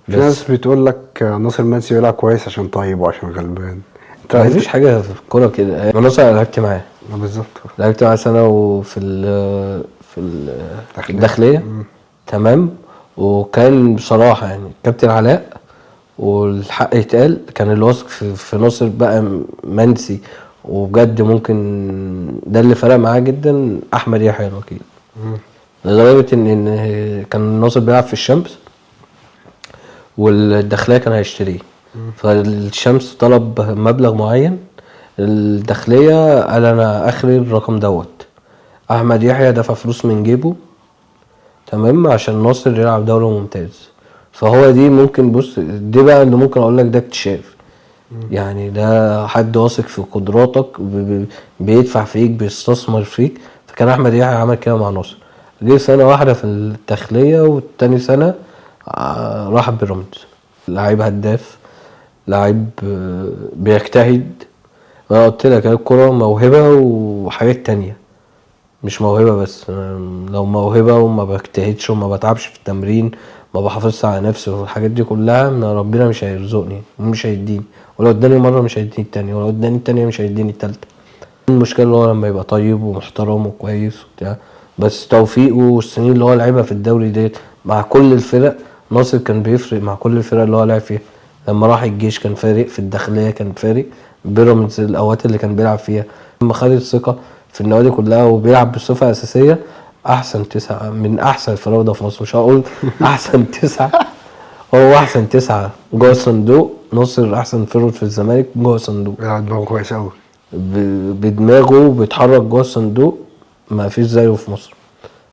في ناس بتقول لك ناصر منسي بيلعب كويس عشان طيب وعشان غلبان. ما فيش حاجه في الكوره كده. انا ناصر لعبت معاه، بالظبط. لعبت معاه سنه وفي في الداخليه. تمام. وكان بصراحه يعني كابتن علاء، والحق يتقال، كان اللي واثق في ناصر بقى منسي، وبجد ممكن ده اللي فرق معاه جدا احمد يحيى الوكيل. لدرجه ان كان ناصر بيلعب في الشمس والداخليه كان هيشتريه، فالشمس طلب مبلغ معين، الداخليه قال انا اخري الرقم دوت. احمد يحيى دفع فلوس من جيبه، تمام، عشان ناصر يلعب دوري ممتاز. فهو دي ممكن، بص دي بقى اللي ممكن اقول لك ده اكتشاف. يعني ده حد واثق في قدراتك، بيدفع فيك، بيستثمر فيك. فكان احمد يحيى عمل كده مع ناصر. جه سنه واحده في الداخليه، والتاني سنه راح بيراميدز. لعيب هداف، لعيب بيجتهد. انا قلت لك الكوره موهبه وحاجات تانية، مش موهبه بس. لو موهبه وما بجتهدش وما بتعبش في التمرين، ما بحافظش على نفسي والحاجات دي كلها، من ربنا مش هيرزقني ومش هيديني. ولو اداني مره مش هيديني التانية، ولو اداني التانية مش هيديني التالتة. المشكله اللي هو لما يبقى طيب ومحترم وكويس وبتاع. بس توفيقه والسنين اللي هو لعبها في الدوري ديت مع كل الفرق، ناصر كان بيفرق مع كل الفرق اللي هو لعب فيها. لما راح الجيش كان فارق، في الداخليه كان فارق، بيراميدز الاوقات اللي كان بيلعب فيها، لما خد الثقه في النوادي كلها وبيلعب بصفه اساسيه. احسن تسعه من احسن الفراوده في مصر، مش هقول احسن تسعه، هو احسن تسعه جوه الصندوق. ناصر احسن فرود في الزمالك جوه الصندوق، بيلعب دماغه كويس قوي، بدماغه بيتحرك جوه الصندوق، ما فيش زيه في مصر.